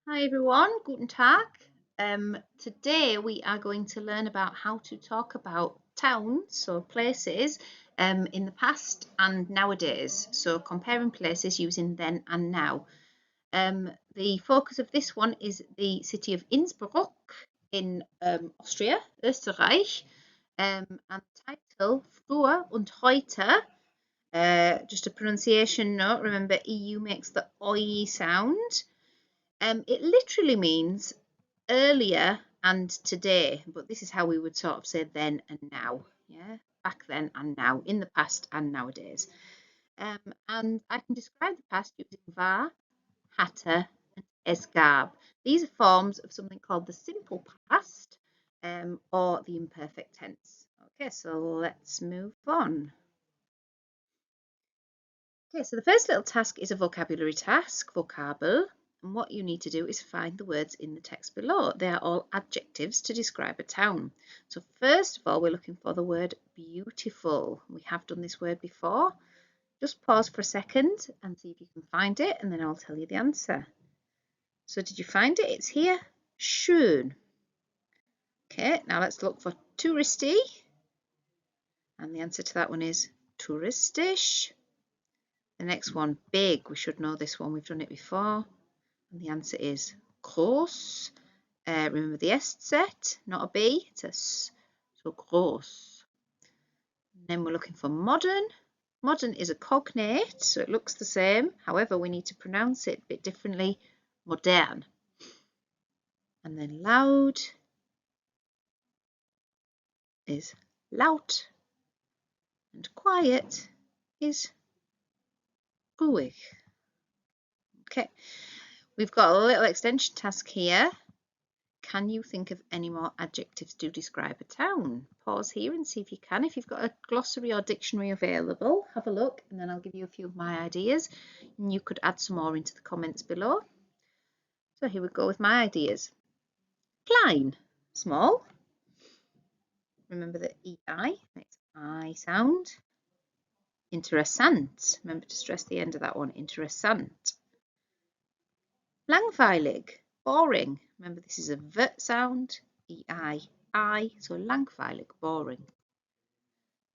Hi everyone, guten Tag. Today we are going to learn about how to talk about towns or places in the past and nowadays. So comparing places using then and now. The focus of this one is the city of Innsbruck in Austria, Österreich. And the title, Früher und heute. Just a pronunciation note, remember EU makes the OI sound. It literally means earlier and today, but this is how we would sort of say then and now. Yeah, back then and now, in the past and nowadays. And I can describe the past using war, hatte, and es gab. These are forms of something called the simple past or the imperfect tense. Okay, so let's move on. Okay, so the first little task is a vocabulary task, vocabel. And what you need to do is find the words in the text below. They are all adjectives to describe a town. So first of all, we're looking for the word beautiful. We have done this word before. Just pause for a second and see if you can find it, and then I'll tell you the answer. So did you find it? It's here. Schön. Okay, now let's look for touristy. And the answer to that one is touristisch. The next one, big. We should know this one. We've done it before. And the answer is groß. Remember the S set, not a B. It's a S. So groß. And then we're looking for modern. Modern is a cognate, so it looks the same. However, we need to pronounce it a bit differently. Modern. And then loud is laut. And quiet is ruhig. Okay, we've got a little extension task here. Can you think of any more adjectives to describe a town? Pause here and see if you can. If you've got a glossary or dictionary available, have a look, and then I'll give you a few of my ideas. And you could add some more into the comments below. So here we go with my ideas. Klein, small. Remember the EI makes I sound. Interessant. Remember to stress the end of that one. Interessant. Langweilig, boring. Remember this is a V sound. EI, so langweilig, boring.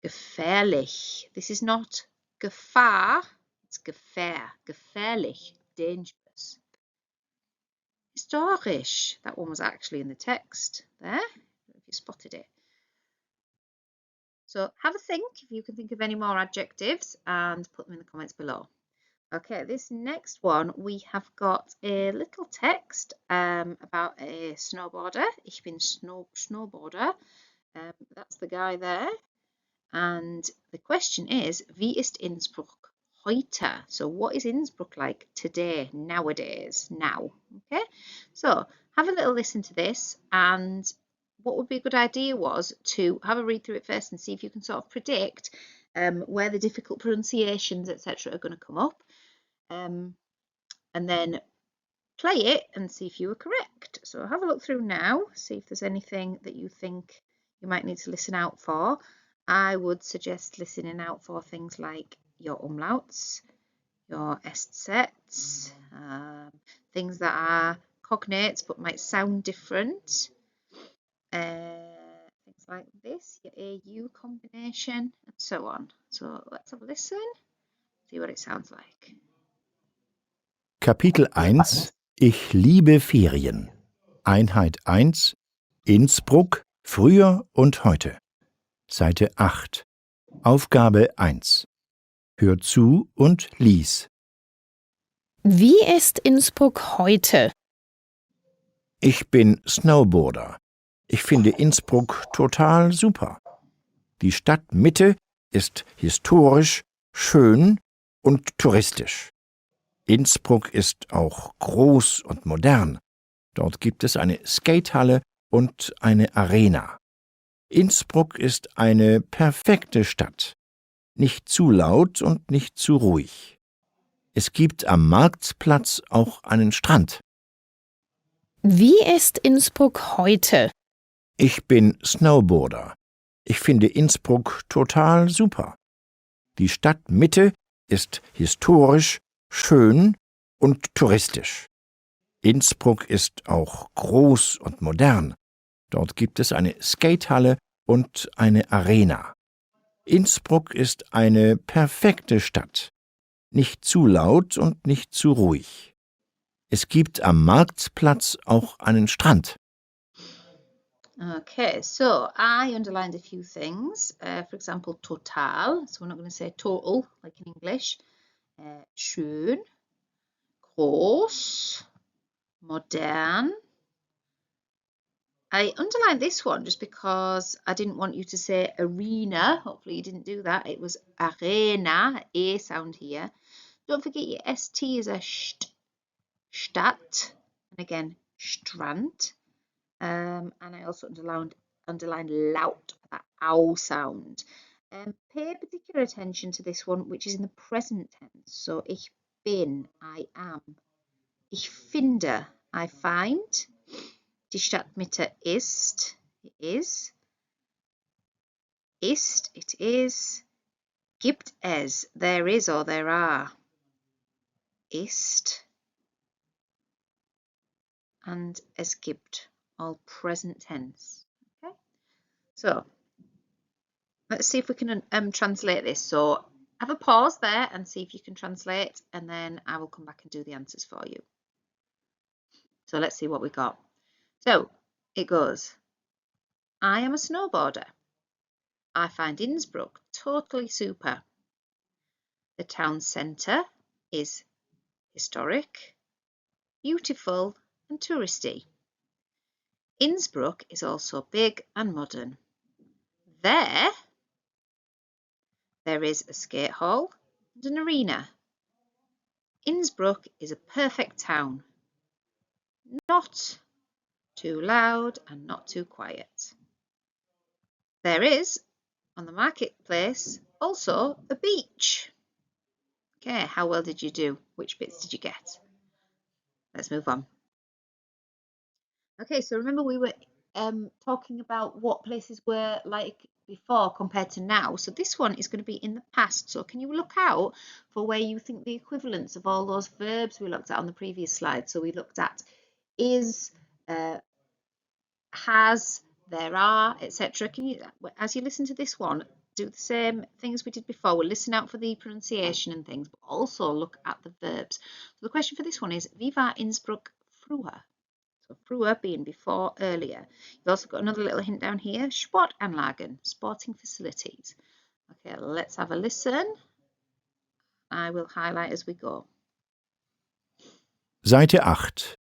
Gefährlich. This is not Gefahr, it's Gefahr. Gefährlich, dangerous. Historisch. That one was actually in the text there, if you spotted it. So have a think if you can think of any more adjectives and put them in the comments below. Okay, this next one, we have got a little text about a snowboarder. Ich bin Snowboarder. That's the guy there. And the question is, wie ist Innsbruck heute? So what is Innsbruck like today, nowadays, now? Okay, so have a little listen to this, and what would be a good idea was to have a read through it first and see if you can sort of predict where the difficult pronunciations, etc., are going to come up. And then play it and see if you were correct. So have a look through now, see if there's anything that you think you might need to listen out for. I would suggest listening out for things like your umlauts, your sets, things that are cognates but might sound different. Things like this, your AU combination, and so on. So let's have a listen, see what it sounds like. Kapitel 1 Ich liebe Ferien. Einheit 1 Innsbruck, früher und heute. Seite 8. Aufgabe 1. Hör zu und lies. Wie ist Innsbruck heute? Ich bin Snowboarder. Ich finde Innsbruck total super. Die Stadtmitte ist historisch, schön und touristisch. Innsbruck ist auch groß und modern. Dort gibt es eine Skatehalle und eine Arena. Innsbruck ist eine perfekte Stadt. Nicht zu laut und nicht zu ruhig. Es gibt am Marktplatz auch einen Strand. Wie ist Innsbruck heute? Ich bin Snowboarder. Ich finde Innsbruck total super. Die Stadtmitte ist historisch, schön und touristisch. Innsbruck ist auch groß und modern. Dort gibt es eine Skatehalle und eine Arena. Innsbruck ist eine perfekte Stadt. Nicht zu laut und nicht zu ruhig. Es gibt am Marktplatz auch einen Strand. Okay, so I underlined a few things. For example, total. So we're not going to say total like in English. Schön, groß, modern. I underlined this one just because I didn't want you to say arena. Hopefully you didn't do that. It was arena, A sound here. Don't forget your ST is a Stadt, and again, Strand. And I also underlined laut, that ow sound. Pay particular attention to this one, which is in the present tense. So, ich bin, I am. Ich finde, I find. Die Stadtmitte ist, it is. Ist, it is. Gibt es, there is or there are. Ist. And es gibt, all present tense. Okay, so let's see if we can translate this. So have a pause there and see if you can translate, and then I will come back and do the answers for you. So let's see what we got. So it goes, I am a snowboarder. I find Innsbruck totally super. The town centre is historic, beautiful and touristy. Innsbruck is also big and modern. There is a skate hall and an arena. Innsbruck is a perfect town. Not too loud and not too quiet. There is, on the marketplace, also a beach. Okay, how well did you do? Which bits did you get? Let's move on. Okay, so remember we were talking about what places were like before compared to now. So this one is going to be in the past. So can you look out for where you think the equivalents of all those verbs we looked at on the previous slide? So we looked at is, has, there are, etc. Can you, as you listen to this one, do the same things we did before? We'll listen out for the pronunciation and things, but also look at the verbs. So the question for this one is, wie war Innsbruck früher? So früher being before, earlier. You've also got another little hint down here, Sportanlagen, sporting facilities. Okay, let's have a listen. I will highlight as we go. Seite 8.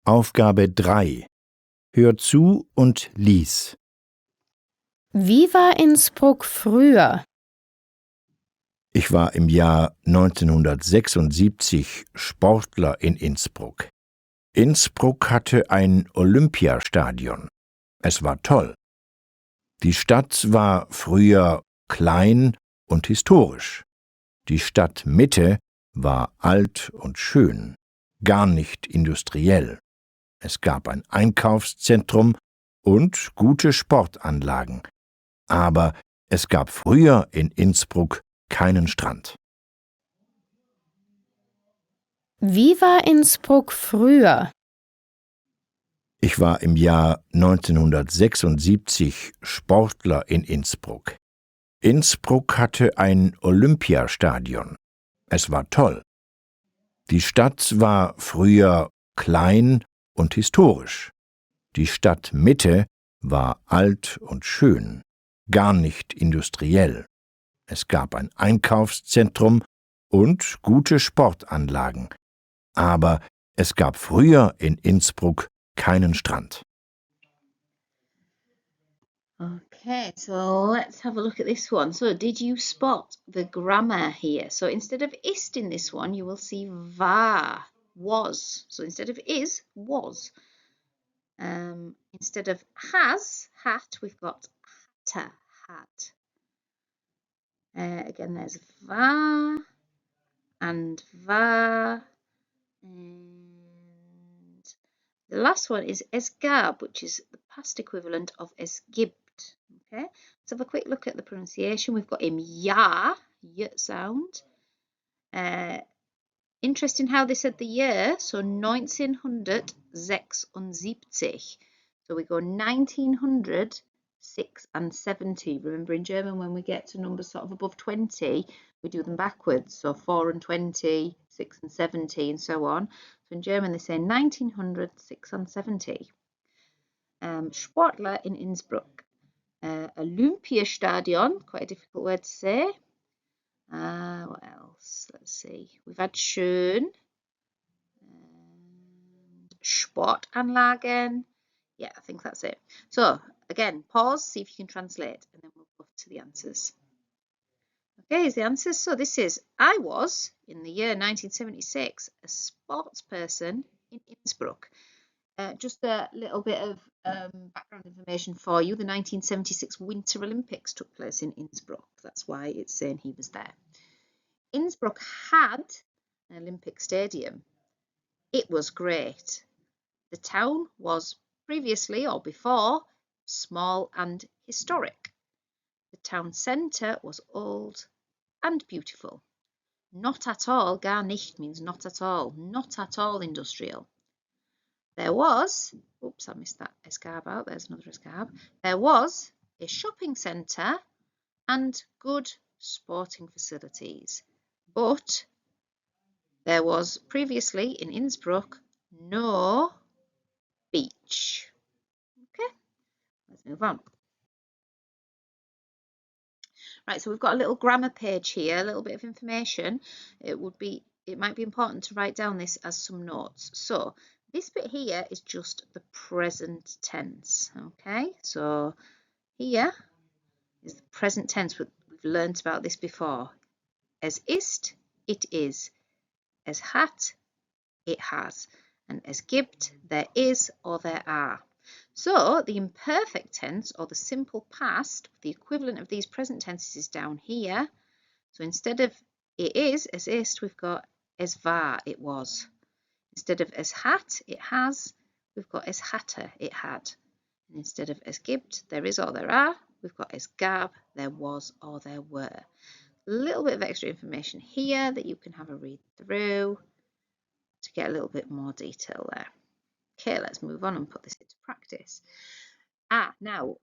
Aufgabe 3. Hör zu und lies. Wie war Innsbruck früher? Ich war im Jahr 1976 Sportler in Innsbruck. Innsbruck hatte ein Olympiastadion. Es war toll. Die Stadt war früher klein und historisch. Die Stadtmitte war alt und schön, gar nicht industriell. Es gab ein Einkaufszentrum und gute Sportanlagen. Aber es gab früher in Innsbruck keinen Strand. Wie war Innsbruck früher? Ich war im Jahr 1976 Sportler in Innsbruck. Innsbruck hatte ein Olympiastadion. Es war toll. Die Stadt war früher klein und historisch. Die Stadtmitte war alt und schön, gar nicht industriell. Es gab ein Einkaufszentrum und gute Sportanlagen. Aber es gab früher in Innsbruck keinen Strand. Okay, so let's have a look at this one. So did you spot the grammar here? So instead of ist in this one, you will see war, was. So instead of is, was. Instead of has, hat, we've got hatte, hat. Again, there's war and war. And the last one is es gab, which is the past equivalent of es gibt. Okay, let's have a quick look at the pronunciation. We've got im Jahr, y sound. Interesting how they said the year, so 1976. So we go 1906 and 70. Remember in German, when we get to numbers sort of above 20, we do them backwards. So 4 and 20, 6 and 70, and so on. So in German, they say 1906 and 70. Sportler in Innsbruck. Olympiastadion, quite a difficult word to say. What else? Let's see. We've had schön. Sportanlagen. Yeah, I think that's it. So again, pause, see if you can translate, and then we'll go to the answers. Okay, here's the answers. So this is, I was, in the year 1976, a sports person in Innsbruck. Just a little bit of background information for you. The 1976 Winter Olympics took place in Innsbruck. That's why it's saying he was there. Innsbruck had an Olympic stadium. It was great. The town was previously or before small and historic. The town centre was old and beautiful. Not at all, gar nicht means not at all industrial. There was, oops, I missed that escarb out, there's another escarb. There was a shopping centre and good sporting facilities, but there was previously in Innsbruck no beach. Okay, let's move on. Right, so we've got a little grammar page here, a little bit of information. It might be important to write down this as some notes. So this bit here is just the present tense. Okay, so here is the present tense. We've learned about this before. Es ist, it is. Es hat, it has. And es gibt, there is or there are. So the imperfect tense, or the simple past, the equivalent of these present tenses is down here. So instead of it is, es ist, we've got es war, it was. Instead of es hat, it has, we've got es hatte, it had. And instead of es gibt, there is or there are, we've got es gab, there was or there were. A little bit of extra information here that you can have a read through to get a little bit more detail there. Okay, let's move on and put this into practice. Now,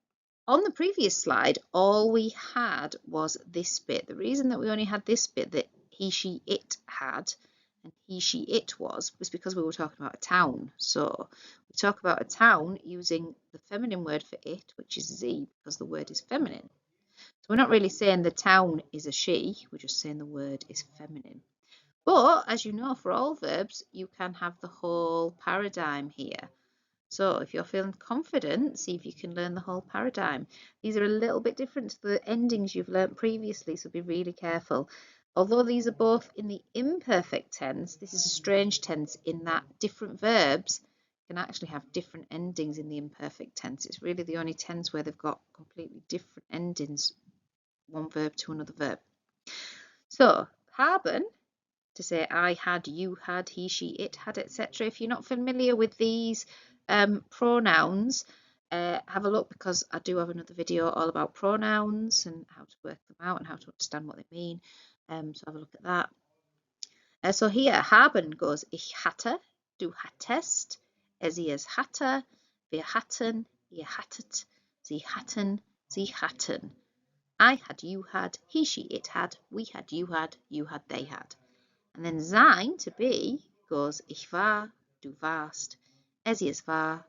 on the previous slide, all we had was this bit. The reason that we only had this bit that he, she, it had, and he, she, it was because we were talking about a town. So we talk about a town using the feminine word for it, which is sie, because the word is feminine. So we're not really saying the town is a she, we're just saying the word is feminine. But as you know, for all verbs, you can have the whole paradigm here. So if you're feeling confident, see if you can learn the whole paradigm. These are a little bit different to the endings you've learnt previously, so be really careful. Although these are both in the imperfect tense, this is a strange tense in that different verbs can actually have different endings in the imperfect tense. It's really the only tense where they've got completely different endings, one verb to another verb. So haben, to say I had, you had, he, she, it had, etc. If you're not familiar with these pronouns, have a look, because I do have another video all about pronouns and how to work them out and how to understand what they mean. So have a look at that. So here, haben goes ich hatte, du hattest, es hatte, wir hatten, ihr hattet, sie hatten, sie hatten. I had, you had, he, she, it had, we had, you had, they had. And then sein, to be, goes ich war, du warst, es war,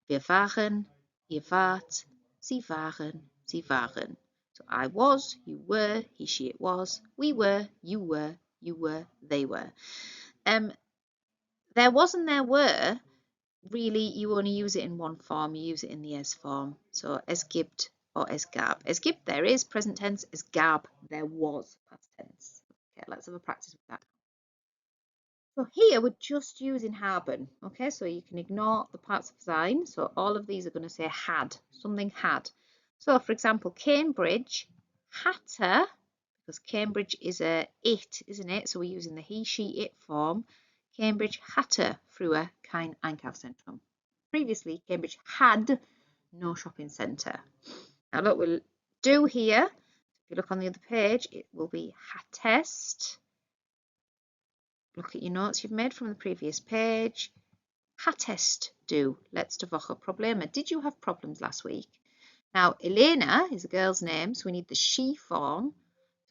wir waren, ihr wart, sie waren, sie waren. So I was, you were, he, she, it was, we were, you were, they were. There was and there were, really you only use it in one form, you use it in the es form. So es gibt or es gab. Es gibt, there is, present tense. Es gab, there was, past tense. Okay, let's have a practice with that. So here we're just using haben, okay, so you can ignore the parts of sein. So all of these are going to say had, something had. So for example, Cambridge hatte, because Cambridge is a it, isn't it? So we're using the he, she, it form. Cambridge hatte früher kein Einkaufszentrum. Previously, Cambridge had no shopping centre. Now look, we'll do here, if you look on the other page, it will be hattest, look at your notes you've made from the previous page. Hattest du letzte Woche Probleme? Did you have problems last week? Now, Elena is a girl's name, so we need the she form.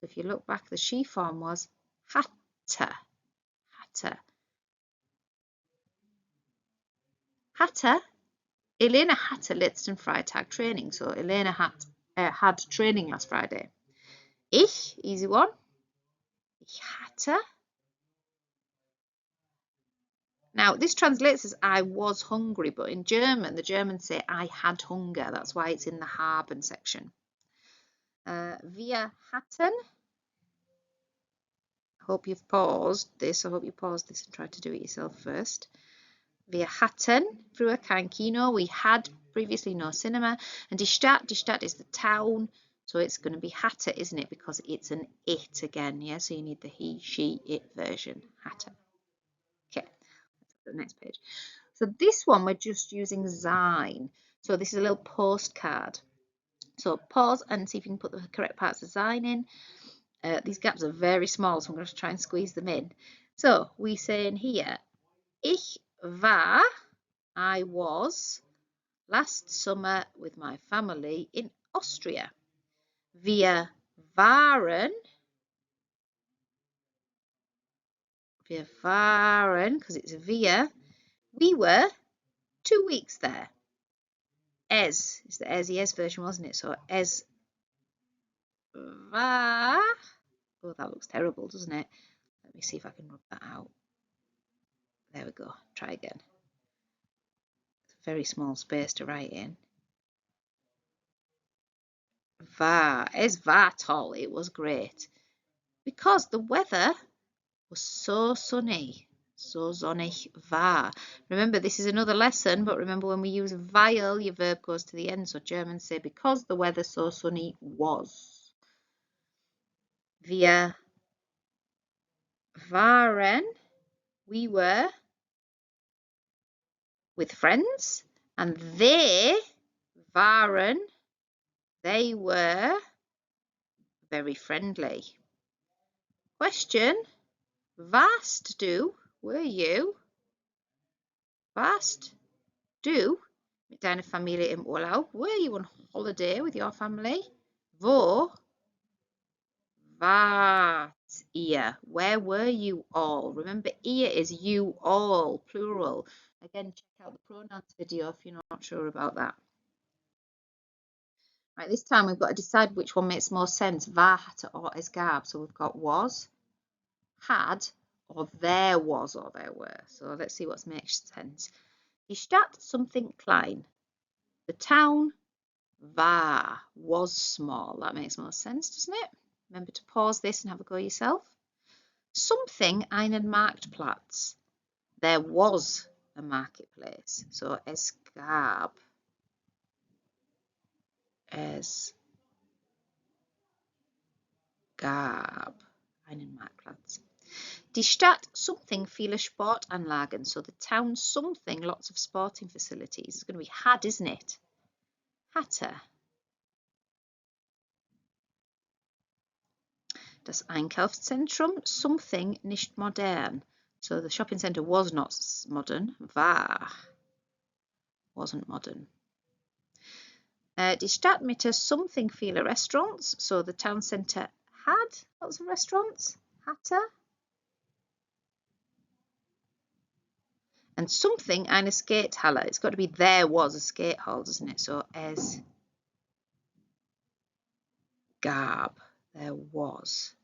So if you look back, the she form was hatte. Hatte. Elena hatte letzten Freitag Training. So Elena had training last Friday. Ich, easy one. Ich hatte. Now, this translates as I was hungry, but in German, the Germans say I had hunger. That's why it's in the haben section. Wir hatten. I hope you've paused this. I hope you paused this and tried to do it yourself first. Wir hatten früher kein Kino. We had previously no cinema. And die Stadt is the town. So it's going to be hatte, isn't it? Because it's an it again. Yeah, so you need the he, she, it version. Hatte. Okay, let's go to the next page. So this one, we're just using sein. So this is a little postcard. So pause and see if you can put the correct parts of sein in. These gaps are very small, so I'm going to try and squeeze them in. So we say in here, ich war, I was, last summer with my family in Austria. Wir waren, because it's wir, we were 2 weeks there. Es is the es version, wasn't it? So es war, oh, that looks terrible, doesn't it? Let me see if I can rub that out. There we go. Try again. It's a very small space to write in. Es war toll. It was great. Because the weather was so sunny. So sonnig war. Remember, this is another lesson, but remember when we use weil, your verb goes to the end. So Germans say, because the weather so sunny was. Wir waren, we were, with friends. And they waren, they were, very friendly. Question, warst du, were you, warst du mit deiner Familie im Urlaub? Were you on holiday with your family? Wo wart ihr? Where were you all? Remember, ihr is you all, plural. Again, check out the pronouns video if you're not sure about that. Right, this time we've got to decide which one makes more sense, war, hatte or es gab. So we've got was, had, or there was or there were. So let's see what makes sense. Die Stadt, something klein. The town, war, was small. That makes more sense, doesn't it? Remember to pause this and have a go yourself. Something, einen Marktplatz. There was a marketplace. So es gab einen Marktplatz. Die Stadt, something, viele Sportanlagen. So the town, something, lots of sporting facilities. It's going to be had, isn't it? Hatte. Das Einkaufszentrum, something, nicht modern. So the shopping centre was not modern. War. Wasn't modern. Die Stadtmitte, something, viele Restaurants. So the town centre had lots of restaurants. Hatte. And something, eine Skatehalle. It's got to be there was a skate hall, doesn't it? So es gab. There was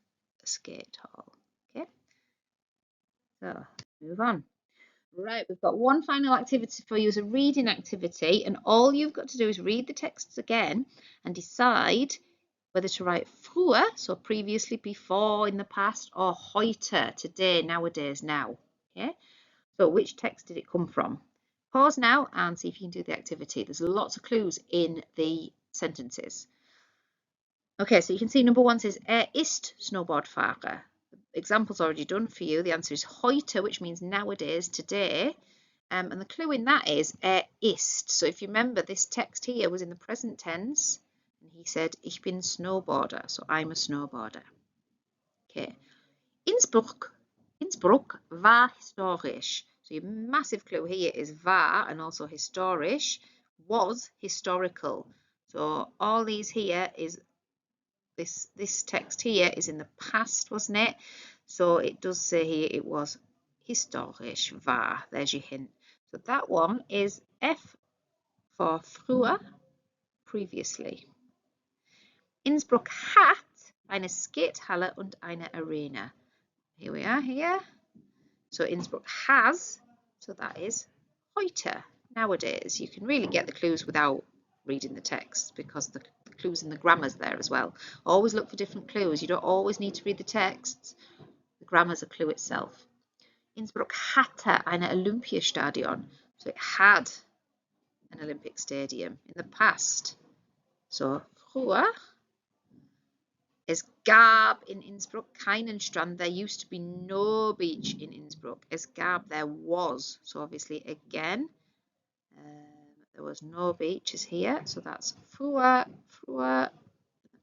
a skate hall. Okay. So move on. Right, we've got one final activity for you as a reading activity, and all you've got to do is read the texts again and decide whether to write früher, so previously, before, in the past, or heute, today, nowadays, now. Okay, so which text did it come from? Pause now and see if you can do the activity. There's lots of clues in the sentences. Okay, so you can see number one says, ist Snowboardfahrer. The example's already done for you. The answer is heute, which means nowadays, today. And the clue in that is ist. So if you remember, this text here was in the present tense. And he said, ich bin Snowboarder. So I'm a snowboarder. Okay. Innsbruck Innsbruck war historisch. So your massive clue here is war and also historisch, was historical. So all these here is this text here is in the past, wasn't it? So it does say here it was historisch war. There's your hint. So that one is F for früher, previously. Innsbruck hat eine Skatehalle und eine Arena. Here we are here. So Innsbruck has, so that is heute. Nowadays, you can really get the clues without reading the text because the clues in the grammar's there as well. Always look for different clues. You don't always need to read the text. The grammar's a clue itself. Innsbruck hatte ein Olympiastadion. So it had an Olympic stadium in the past. So früher. Es gab in Innsbruck keinen Strand. There used to be no beach in Innsbruck. Es gab, there was. So obviously again, there was no beaches here. So that's früher, in the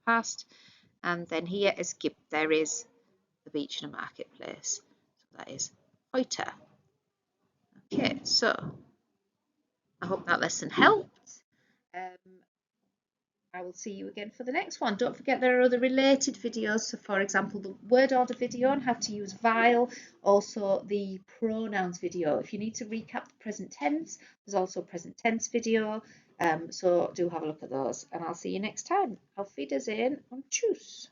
past. And then here es gibt, there is a beach and a marketplace. So that is heute. Okay, so I hope that lesson helped. I will see you again for the next one. Don't forget there are other related videos. So for example, the word order video on how to use while, also the pronouns video. If you need to recap the present tense, there's also a present tense video. So do have a look at those and I'll see you next time. Auf Wiedersehen und tschüss.